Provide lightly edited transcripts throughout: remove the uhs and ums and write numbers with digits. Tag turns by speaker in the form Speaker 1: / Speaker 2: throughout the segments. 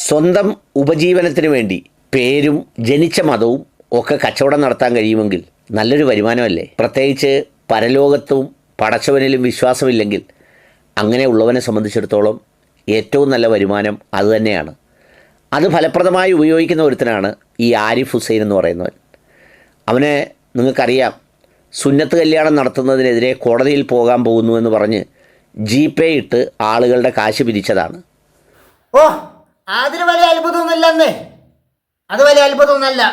Speaker 1: സ്വന്തം ഉപജീവനത്തിന് വേണ്ടി പേരും ജനിച്ച മതവും ഒക്കെ കച്ചവടം നടത്താൻ കഴിയുമെങ്കിൽ നല്ലൊരു വരുമാനമല്ലേ? പ്രത്യേകിച്ച് പരലോകത്തും പടച്ചവനിലും വിശ്വാസമില്ലെങ്കിൽ അങ്ങനെയുള്ളവനെ സംബന്ധിച്ചിടത്തോളം ഏറ്റവും നല്ല വരുമാനം അതുതന്നെയാണ്. അത് ഫലപ്രദമായി ഉപയോഗിക്കുന്ന ഒരുത്തനാണ് ഈ ആരിഫ് ഹുസൈൻ എന്ന് പറയുന്നവൻ. അവനെ നിങ്ങൾക്കറിയാം, സുന്നത്ത് കല്യാണം നടത്തുന്നതിനെതിരെ കോടതിയിൽ പോകാൻ പോകുന്നുവെന്ന് പറഞ്ഞ് GPay ഇട്ട് ആളുകളുടെ കാശ് പിരിച്ചതാണ്.
Speaker 2: ഓ, അതിന് വലിയ അത്ഭുതമൊന്നുമില്ലെന്നേ. അത് വലിയ അത്ഭുതമൊന്നുമല്ല.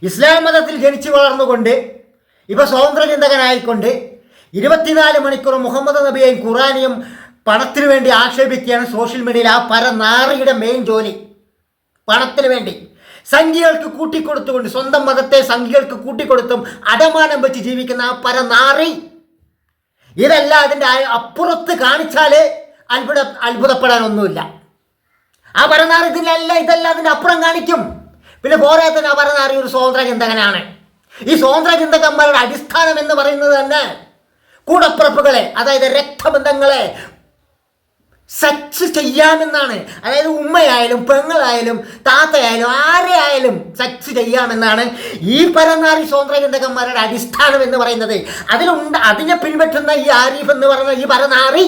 Speaker 2: ഇസ്ലാം മതത്തിൽ ജനിച്ചു വളർന്നുകൊണ്ട് ഇപ്പോൾ സ്വതന്ത്ര ചിന്തകനായിക്കൊണ്ട് 24 മണിക്കൂർ മുഹമ്മദ് നബിയെയും ഖുറാനെയും പണത്തിന് വേണ്ടി ആക്ഷേപിക്കുകയാണ് സോഷ്യൽ മീഡിയയിൽ ആ പരനാറിയുടെ മെയിൻ ജോലി. പണത്തിന് വേണ്ടി സംഖ്യകൾക്ക് കൂട്ടിക്കൊടുത്തുകൊണ്ട്, സ്വന്തം മതത്തെ സംഖ്യകൾക്ക് കൂട്ടിക്കൊടുത്തും അടമാനം വെച്ച് ജീവിക്കുന്ന ആ പരനാറി. ഇതല്ല അതിൻ്റെ അപ്പുറത്ത് കാണിച്ചാൽ അത്ഭുതപ്പെടാനൊന്നുമില്ല. ആ പരനാറി ഇതല്ല അതിൻ്റെ അപ്പുറം കാണിക്കും. പിന്നെ പോരാത്തതിന് ആ പരനാറി ഒരു സ്വതന്ത്ര ചിന്തകനാണ്. ഈ സ്വതന്ത്ര ചിന്തകന്മാരുടെ അടിസ്ഥാനം എന്ന് പറയുന്നത് തന്നെ കൂടപ്പിറപ്പുകളെ, അതായത് രക്തബന്ധങ്ങളെ സെക്സ് ചെയ്യാമെന്നാണ്. അതായത് ഉമ്മയായാലും പെങ്ങളായാലും താത്തയായാലും ആരെയായാലും സെക്സ് ചെയ്യാമെന്നാണ് ഈ പരനാറി സ്വതന്ത്ര ചിന്തകന്മാരുടെ അടിസ്ഥാനം എന്ന് പറയുന്നത്. അതിനെ പിൻപറ്റുന്ന ഈ ആരിഫ് എന്ന് പറയുന്ന ഈ പരനാറി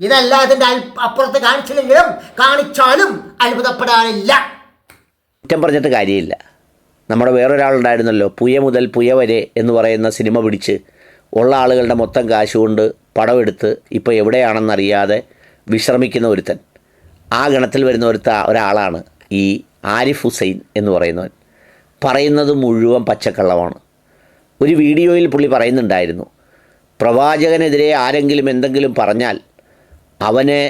Speaker 2: ഇതല്ല അതിൻ്റെ അപ്പുറത്ത് കാണിച്ചില്ലെങ്കിലും കാണിച്ചാലും അത്ഭുതപ്പെടാനില്ല.
Speaker 1: കുറ്റം പറഞ്ഞിട്ട് കാര്യമില്ല. നമ്മുടെ വേറൊരാളുണ്ടായിരുന്നല്ലോ, പുയ മുതൽ പുയ വരെ എന്ന് പറയുന്ന സിനിമ പിടിച്ച് ഉള്ള ആളുകളുടെ മൊത്തം കാശുകൊണ്ട് പടമെടുത്ത് ഇപ്പോൾ എവിടെയാണെന്നറിയാതെ വിശ്രമിക്കുന്ന ഒരുത്തൻ. ആ ഗണത്തിൽ വരുന്ന ഒരാളാണ് ഈ ആരിഫ് ഹുസൈൻ എന്ന് പറയുന്നവൻ. പറയുന്നത് മുഴുവൻ പച്ചക്കള്ളമാണ്. ഒരു വീഡിയോയിൽ പുള്ളി പറയുന്നുണ്ടായിരുന്നു, പ്രവാചകനെതിരെ ആരെങ്കിലും എന്തെങ്കിലും പറഞ്ഞാൽ അവനെ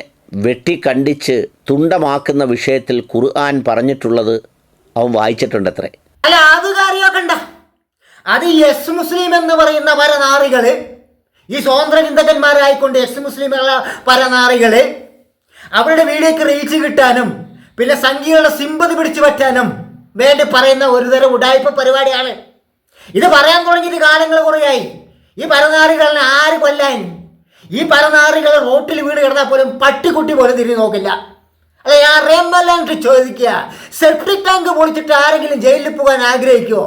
Speaker 1: വെട്ടിക്കണ്ടിച്ച് തുണ്ടമാക്കുന്ന വിഷയത്തിൽ ഖുർആൻ പറഞ്ഞിട്ടുള്ളത് അവൻ വായിച്ചിട്ടുണ്ടത്രേ.
Speaker 2: അല്ല, അത് കാര്യമാക്കണ്ട. അത് എസ് മുസ്ലിം എന്ന് പറയുന്ന പരനാറികൾ, ഈ സ്വതന്ത്ര ചിന്തകന്മാരായിക്കൊണ്ട് എസ് മുസ്ലിമുള്ള പരനാറികൾ അവരുടെ വീഡിയോക്ക് റീച്ച് കിട്ടാനും പിന്നെ സംഖ്യകളുടെ സിമ്പതി പിടിച്ചു പറ്റാനും വേണ്ടി പറയുന്ന ഒരുതരം ഉടായ്പ പരിപാടിയാണ് ഇത്. പറയാൻ തുടങ്ങിയിട്ട് കാലങ്ങൾ കുറയായി. ഈ പരനാറികളെ ആര് കൊല്ലാൻ? ഈ പരനാറികൾ റോട്ടിൽ വീട് കിടന്നാൽ പോലും പട്ടിക്കുട്ടി പോലും തിരിഞ്ഞു നോക്കില്ല. അല്ല, അറിയാമല്ലാണ്ട് ചോദിക്കുക, സെപ്റ്റിക് ടാങ്ക് പൊളിച്ചിട്ട് ആരെങ്കിലും ജയിലിൽ പോകാൻ ആഗ്രഹിക്കുമോ?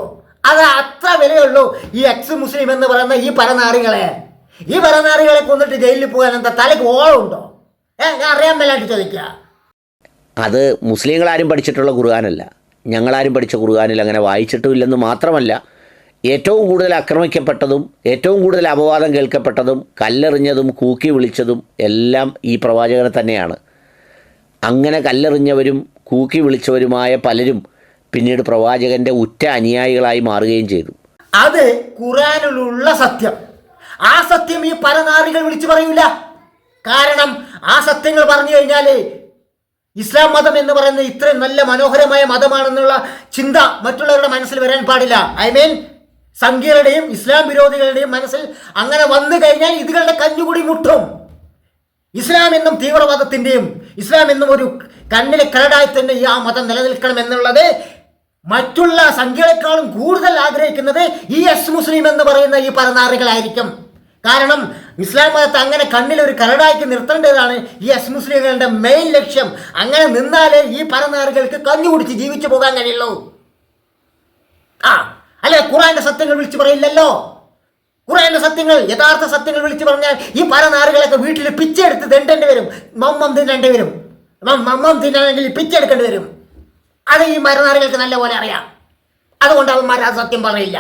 Speaker 2: അത് അത്ര വിലയുള്ളൂ ഈ എക്സ് മുസ്ലിം എന്ന് പറയുന്ന ഈ പരനാറികളെ. ഈ പരനാറികളെ കൊന്നിട്ട് ജയിലിൽ പോകാൻ എന്താ തലയ്ക്ക് ഓളമുണ്ടോ? ഞാൻ അറിയാൻ മേലാണ്ട് ചോദിക്കുക.
Speaker 1: അത് മുസ്ലിങ്ങളാരും പഠിച്ചിട്ടുള്ള ഖുർആനല്ല, ഞങ്ങളാരും പഠിച്ച ഖുർആനിൽ അങ്ങനെ വായിച്ചിട്ടുമില്ലെന്ന് മാത്രമല്ല, ഏറ്റവും കൂടുതൽ ആക്രമിക്കപ്പെട്ടതും ഏറ്റവും കൂടുതൽ അപവാദം കേൾക്കപ്പെട്ടതും കല്ലെറിഞ്ഞതും കൂക്കി വിളിച്ചതും എല്ലാം ഈ പ്രവാചകനെ തന്നെയാണ്. അങ്ങനെ കല്ലെറിഞ്ഞവരും കൂക്കി വിളിച്ചവരുമായ പലരും പിന്നീട് പ്രവാചകൻ്റെ ഉറ്റ അനുയായികളായി മാറുകയും ചെയ്തു.
Speaker 2: അത് ഖുർആനിലുള്ള സത്യം. ആ സത്യം ഈ പരനാറികൾ വിളിച്ചു പറയൂല. കാരണം ആ സത്യങ്ങൾ പറഞ്ഞു കഴിഞ്ഞാൽ ഇസ്ലാം മതം എന്ന് പറയുന്നത് ഇത്രയും നല്ല മനോഹരമായ മതമാണെന്നുള്ള ചിന്ത മറ്റുള്ളവരുടെ മനസ്സിൽ വരാൻ പാടില്ല. സംഖ്യകളുടെയും ഇസ്ലാം വിരോധികളുടെയും മനസ്സിൽ അങ്ങനെ വന്നു കഴിഞ്ഞാൽ ഇതുകളുടെ കഞ്ഞുകൂടി മുട്ടും. ഇസ്ലാം എന്നും തീവ്രവാദത്തിൻ്റെയും ഇസ്ലാം എന്നും ഒരു കണ്ണിലെ കരടായി തന്നെ ഈ ആ മതം നിലനിൽക്കണം എന്നുള്ളത് മറ്റുള്ള സംഖ്യകളെക്കാളും കൂടുതൽ ആഗ്രഹിക്കുന്നത് ഈ എസ് മുസ്ലിം എന്ന് പറയുന്ന ഈ പരനാറികളായിരിക്കും. കാരണം ഇസ്ലാം മതത്തെ അങ്ങനെ കണ്ണിലൊരു കരടാക്കി നിർത്തേണ്ടതാണ് ഈ എസ് മുസ്ലിങ്ങളുടെ മെയിൻ ലക്ഷ്യം. അങ്ങനെ നിന്നാലേ ഈ പരനാറികൾക്ക് കഞ്ഞു കുടിച്ച് ജീവിച്ചു പോകാൻ കഴിയുള്ളൂ. അല്ലെ, ഖുർആന്റെ സത്യങ്ങൾ വിളിച്ചു പറയില്ലല്ലോ. ഖുർആന്റെ സത്യങ്ങൾ, യഥാർത്ഥ സത്യങ്ങൾ വിളിച്ചു പറഞ്ഞാൽ ഈ പരനാറികളൊക്കെ വീട്ടിൽ പിച്ചെടുത്ത് തെണ്ടേണ്ടി വരും. മമ്മം തിന്നേണ്ടി വരും. മമ്മം തിന്നാണെങ്കിൽ പിച്ചെടുക്കേണ്ടി വരും. അത് ഈ മരനാറികൾക്ക് നല്ലപോലെ അറിയാം. അതുകൊണ്ട് അവന്മാർ ആ സത്യം പറയില്ല.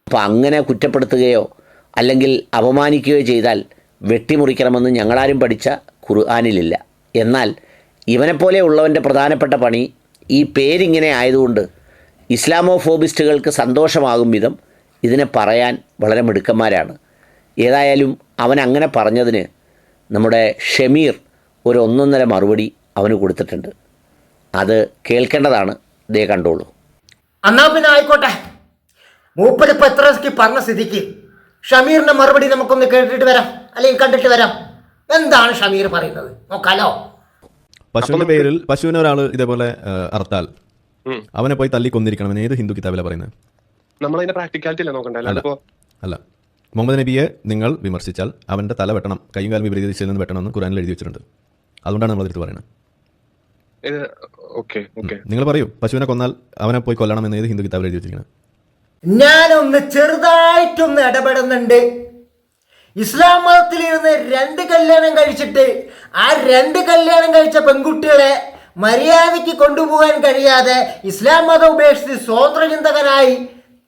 Speaker 1: അപ്പം അങ്ങനെ കുറ്റപ്പെടുത്തുകയോ അല്ലെങ്കിൽ അപമാനിക്കുകയോ ചെയ്താൽ വെട്ടിമുറിക്കണമെന്ന് ഞങ്ങളാരും പഠിച്ച ഖുർആനിലില്ല. എന്നാൽ ഇവനെപ്പോലെ ഉള്ളവൻ്റെ പ്രധാനപ്പെട്ട പണി ഈ പേരിങ്ങനെ ആയതുകൊണ്ട് ഇസ്ലാമോഫോബിസ്റ്റുകൾക്ക് സന്തോഷമാകും വിധം ഇതിനെ പറയാൻ വളരെ മിടുക്കന്മാരാണ്. ഏതായാലും അവൻ അങ്ങനെ പറഞ്ഞതിന് നമ്മുടെ ഷമീർ ഒരു ഒന്നൊന്നര മറുപടി അവന് കൊടുത്തിട്ടുണ്ട്. അത് കേൾക്കേണ്ടതാണ്. ദേ കണ്ടോളൂ.
Speaker 2: എന്നാ പിന്നെ ആയിക്കോട്ടെ, മൂപ്പരിപ്പോൾ എത്ര പറഞ്ഞ സ്ഥിതിക്ക് ഷമീറിന്റെ മറുപടി നമുക്കൊന്ന് കേട്ടിട്ട് വരാം, അല്ലെങ്കിൽ കണ്ടിട്ട് വരാം. എന്താണ് ഷമീർ പറയുന്നത് നോക്കാലോ.
Speaker 3: പശുവിന്റെ പേരിൽ പശുവിനെ ഒരാൾ ഇതേപോലെ അറുത്താൽ അവനെ പോയി തല്ലി കൊന്നിരിക്കണം. ഏത് ഹിന്ദു കിതാബിലാണ് പറയുന്നത്? അല്ല, മുഹമ്മദ് നബിയെ നിങ്ങൾ വിമർശിച്ചാൽ അവന്റെ തല വെട്ടണം, കൈയും കാലും വിപരീത ദിശയിൽ നിന്ന് വെട്ടണം എന്ന് ഖുർആനിൽ എഴുതി വെച്ചിട്ടുണ്ട്. അതുകൊണ്ടാണ് നമ്മൾ എടുത്ത് പറയുന്നത്.
Speaker 4: Okay okay.
Speaker 3: നിങ്ങൾ പറയൂ, പശുവിനെ കൊന്നാൽ അവനെ പോയി കൊല്ലണം എന്ന് ഏത് ഹിന്ദു കിതാബിൽ എഴുതി വെച്ചിരിക്കുന്നത്?
Speaker 2: ഞാനൊന്ന് ചെറുതായിട്ടൊന്ന് ഇടപെടുന്നുണ്ട്. ഇസ്ലാം മതത്തിലിരുന്ന് 2 കല്യാണം കഴിച്ചിട്ട് ആ 2 കല്യാണം കഴിച്ച പെൺകുട്ടികളെ മര്യാദയ്ക്ക് കൊണ്ടുപോകാൻ കഴിയാതെ ഇസ്ലാം മതം ഉപേക്ഷിച്ച് സ്വതന്ത്ര ചിന്തകനായി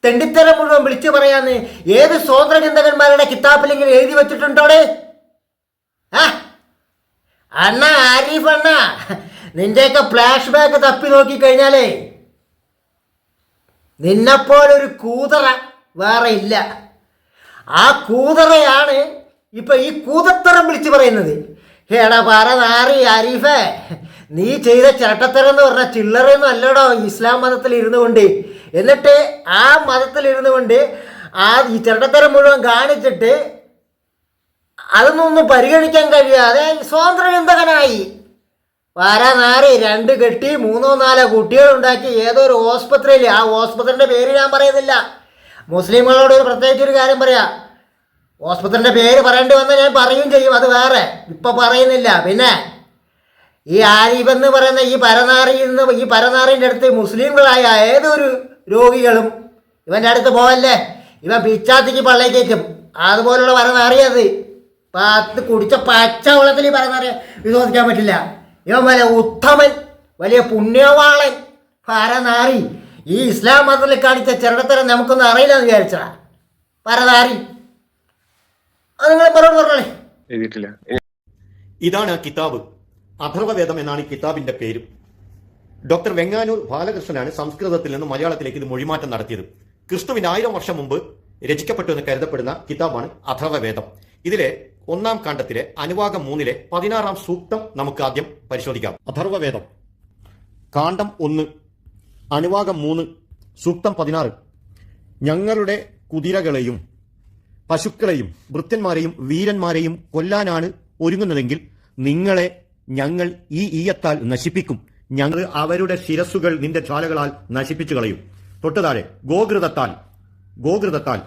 Speaker 2: തെണ്ടിത്തരം മുഴുവൻ വിളിച്ചു പറയാന്ന് ഏത് സ്വതന്ത്ര ചിന്തകന്മാരുടെ കിതാബിലെങ്കിലും എഴുതി വെച്ചിട്ടുണ്ടോടെ? അണ്ണ ആരിഫ് അണ്ണ, നിന്റെയൊക്കെ ഫ്ലാഷ് ബാക്ക് തപ്പി നോക്കിക്കഴിഞ്ഞാലേ നിന്നെപ്പോലൊരു കൂതറ വേറെ ഇല്ല. ആ കൂതറയാണ് ഇപ്പൊ ഈ കൂതത്തരം വിളിച്ചു പറയുന്നത്. എടാ പറ നാറി ആരിഫേ, നീ ചെയ്ത ചേട്ടത്തരം എന്ന് പറഞ്ഞാൽ ചില്ലറയൊന്നും അല്ലടോ ഇസ്ലാം മതത്തിൽ ഇരുന്നു കൊണ്ട്. എന്നിട്ട് ആ മതത്തിൽ ഇരുന്നു കൊണ്ട് ഈ ചേട്ടത്തരം മുഴുവൻ കാണിച്ചിട്ട് അതൊന്നും പരിഗണിക്കാൻ കഴിയാതെ സ്വതന്ത്ര ചിന്തകനായി നാറി 2 കെട്ടി 3-4 കുട്ടികളുണ്ടാക്കി ഏതോ ഒരു ഹോസ്പിറ്റലിൽ, ആ ഹോസ്പിറ്റലിൻ്റെ പേര് ഞാൻ പറയുന്നില്ല, മുസ്ലിങ്ങളോട് ഒരു പ്രത്യേകിച്ചൊരു കാര്യം പറയാം, ഹോസ്പിറ്റലിൻ്റെ പേര് പറയേണ്ടി വന്നാൽ ഞാൻ പറയുകയും ചെയ്യും, അത് വേറെ, ഇപ്പം പറയുന്നില്ല. പിന്നെ ഈ ആരിഫ് എന്ന് പറയുന്ന ഈ പരനാറിൻ്റെ അടുത്ത് മുസ്ലിങ്ങളായ ഏതൊരു രോഗികളും ഇവൻ്റെ അടുത്ത് പോവല്ലേ, ഇവൻ പിച്ചാത്തിക്ക് പള്ളേക്കേക്കും, അതുപോലുള്ള പരനാറിയത്. പത്ത് കുടിച്ച പച്ചവെള്ളത്തിൽ ഈ പരനാറിയെ വിശ്വസിക്കാൻ പറ്റില്ല. ഇവൻ വലിയ ഉത്തമൻ, വലിയ പുണ്യവാളൻ പരനാറി. ഈ ഇസ്ലാം മതത്തിൽ കാണിച്ച ചെറുതരം നമുക്കൊന്നും അറിയില്ല എന്ന് വിചാരിച്ചടാ പരനാറി. അത് നിങ്ങൾ മറുപടി പറഞ്ഞോളേ.
Speaker 5: ഇതാണ് ആ കിതാബ്. അഥർവവേദം എന്നാണ് ഈ കിതാബിന്റെ പേര്. ഡോക്ടർ വെങ്ങാനൂർ ബാലകൃഷ്ണനാണ് സംസ്കൃതത്തിൽ നിന്ന് മലയാളത്തിലേക്ക് ഇത് മൊഴിമാറ്റം നടത്തിയത്. ക്രിസ്തുവിന് 1000 വർഷം മുമ്പ് രചിക്കപ്പെട്ടു എന്ന് കരുതപ്പെടുന്ന കിതാബാണ് അഥർവവേദം. ഇതിലെ 1-ാം കാണ്ഡത്തിലെ അനുവാകം 3-ലെ 16-ാം സൂക്തം നമുക്ക് ആദ്യം പരിശോധിക്കാം. അഥർവവേദം കാണ്ഡം 1 അനുവാകം 3 സൂക്തം 16. ഞങ്ങളുടെ കുതിരകളെയും പശുക്കളെയും വൃത്യന്മാരെയും വീരന്മാരെയും കൊല്ലാനാണ് ഒരുങ്ങുന്നതെങ്കിൽ നിങ്ങളെ ഞങ്ങൾ ഈ ഈയത്താൽ നശിപ്പിക്കും. ഞങ്ങൾ അവരുടെ ശിരസ്സുകൾ നിന്റെ ജ്വാലകളാൽ നശിപ്പിച്ചു കളയും. തൊട്ടുതാഴെ ഗോകൃതത്താൽ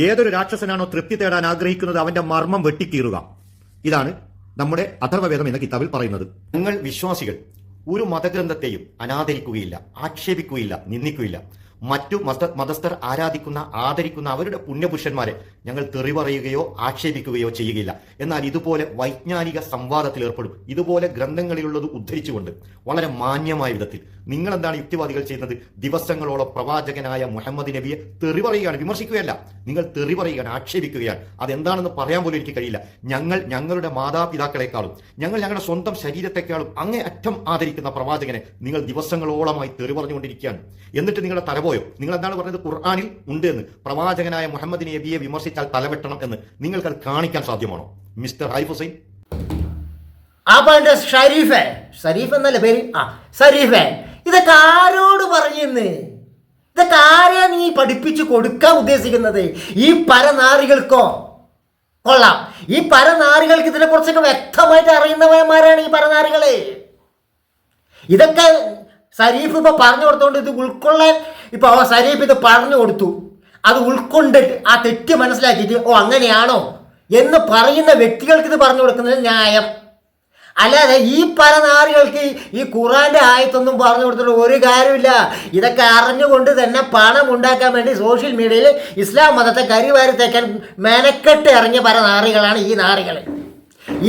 Speaker 5: ഏതൊരു രാക്ഷസനാണോ തൃപ്തി തേടാൻ ആഗ്രഹിക്കുന്നത് അവന്റെ മർമ്മം വെട്ടിക്കീറുക. ഇതാണ് നമ്മുടെ അഥർവവേദം എന്ന കിതാബിൽ പറയുന്നത്. ഞങ്ങൾ വിശ്വാസികൾ ഒരു മതഗ്രന്ഥത്തെയും അനാദരിക്കുകയില്ല, ആക്ഷേപിക്കുകയില്ല, നിന്ദിക്കുകയില്ല. മറ്റു മതസ്ഥർ ആരാധിക്കുന്ന ആദരിക്കുന്ന അവരുടെ പുണ്യപുരുഷന്മാരെ ഞങ്ങൾ തെറി പറയുകയോ ആക്ഷേപിക്കുകയോ ചെയ്യുകയില്ല. എന്നാൽ ഇതുപോലെ വൈജ്ഞാനിക സംവാദത്തിൽ ഏർപ്പെടും. ഇതുപോലെ ഗ്രന്ഥങ്ങളിലുള്ളത് ഉദ്ധരിച്ചുകൊണ്ട് വളരെ മാന്യമായ വിധത്തിൽ നിങ്ങൾ എന്താണ് യുക്തിവാദികൾ ചെയ്യുന്നത്? ദിവസങ്ങളോളം പ്രവാചകനായ മുഹമ്മദ് നബിയെ തെറി പറയുകയാണ്, വിമർശിക്കുകയല്ല. നിങ്ങൾ തെറി പറയുകയാണ്, ആക്ഷേപിക്കുകയാണ്. അതെന്താണെന്ന് പറയാൻ പോലും എനിക്ക് കഴിയില്ല. ഞങ്ങളുടെ മാതാപിതാക്കളെക്കാളും ഞങ്ങളുടെ സ്വന്തം ശരീരത്തെക്കാളും അങ്ങേ അറ്റം ആദരിക്കുന്ന പ്രവാചകനെ നിങ്ങൾ ദിവസങ്ങളോളമായി തെറി പറഞ്ഞുകൊണ്ടിരിക്കുകയാണ്. എന്നിട്ട് നിങ്ങളുടെ തലപോയോ? നിങ്ങൾ എന്താണ് പറഞ്ഞത്? ഖുർആനിൽ ഉണ്ട് എന്ന്. പ്രവാചകനായ മുഹമ്മദ് നബിയെ വിമർശിച്ചാൽ തലവെട്ടണം എന്ന് നിങ്ങൾക്ക് അത് കാണിക്കാൻ സാധ്യമാണോ മിസ്റ്റർ ആരിഫ് ഹുസൈൻ?
Speaker 2: ഷരീഫ് എന്നല്ലേ പേര്? ഷരീഫേ, ഇതൊക്കെ ആരോട് പറയുന്നു? ഇതൊക്കെ ആരെയാ നീ പഠിപ്പിച്ചു കൊടുക്കാൻ ഉദ്ദേശിക്കുന്നത്? ഈ പരനാറികൾക്കോ? കൊള്ളാം, ഈ പരനാറികൾക്ക് ഇതിനെ കുറിച്ചൊക്കെ വ്യക്തമായിട്ട് അറിയുന്നവന്മാരാണ് ഈ പരനാറികള്. ഇതൊക്കെ ഷരീഫ് ഇപ്പൊ പറഞ്ഞു കൊടുത്തോണ്ട് ഇത് ഉൾക്കൊള്ളാൻ ഇപ്പൊ ഷരീഫ് ഇത് പറഞ്ഞു കൊടുത്തു. അത് ഉൾക്കൊണ്ടിട്ട് ആ തെറ്റ് മനസ്സിലാക്കിയിട്ട് അങ്ങനെയാണോ എന്ന് പറയുന്ന വ്യക്തികൾക്ക് ഇത് പറഞ്ഞു കൊടുക്കുന്നത് ന്യായം. അല്ലാതെ ഈ പരനാറികൾക്ക് ഈ ഖുറാന്റെ ആയത്തൊന്നും പറഞ്ഞു കൊടുത്തിട്ട് ഒരു കാര്യമില്ല. ഇതൊക്കെ അറിഞ്ഞുകൊണ്ട് തന്നെ പണം ഉണ്ടാക്കാൻ വേണ്ടി സോഷ്യൽ മീഡിയയിൽ ഇസ്ലാം മതത്തെ കരിവാരി തേക്കാൻ മെനക്കെട്ട് ഇറങ്ങിയ പരനാറികളാണ് ഈ നാറികൾ.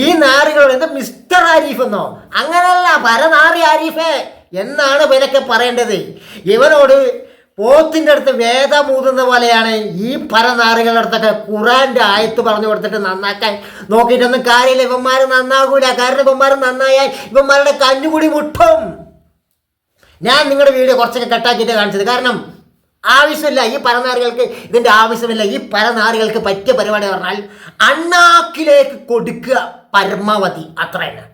Speaker 2: ഈ നാറികളോട് എന്താ മിസ്റ്റർ ആരിഫ് എന്നോ? അങ്ങനെയല്ല, പരനാറി ആരിഫേ എന്നാണ് ഇവനൊക്കെ പറയേണ്ടത്. ഇവനോട് പോത്തിൻ്റെ അടുത്ത് വേദമൂതുന്ന പോലെയാണ് ഈ പരനാറികളുടെ അടുത്തൊക്കെ ഖുറാന്റെ ആയത്ത് പറഞ്ഞു കൊടുത്തിട്ട് നന്നാക്കാൻ നോക്കിയിട്ടൊന്നും കാര്യമില്ല. ഇവന്മാർ നന്നാകൂല. കാരണം ഇവന്മാർ നന്നായാൽ ഇവന്മാരുടെ കഞ്ഞുകൂടി മുട്ടും. ഞാൻ നിങ്ങളുടെ വീഡിയോ കുറച്ചൊക്കെ കട്ടാക്കിയിട്ട് കാണിച്ചത് കാരണം ആവശ്യമില്ല. ഈ പരനാറികൾക്ക് ഇതിൻ്റെ ആവശ്യമില്ല. ഈ പരനാറികൾക്ക് പറ്റിയ പരിപാടി പറഞ്ഞാൽ അണ്ണാക്കിലേക്ക് കൊടുക്കുക പരമാവധി, അത്ര തന്നെ.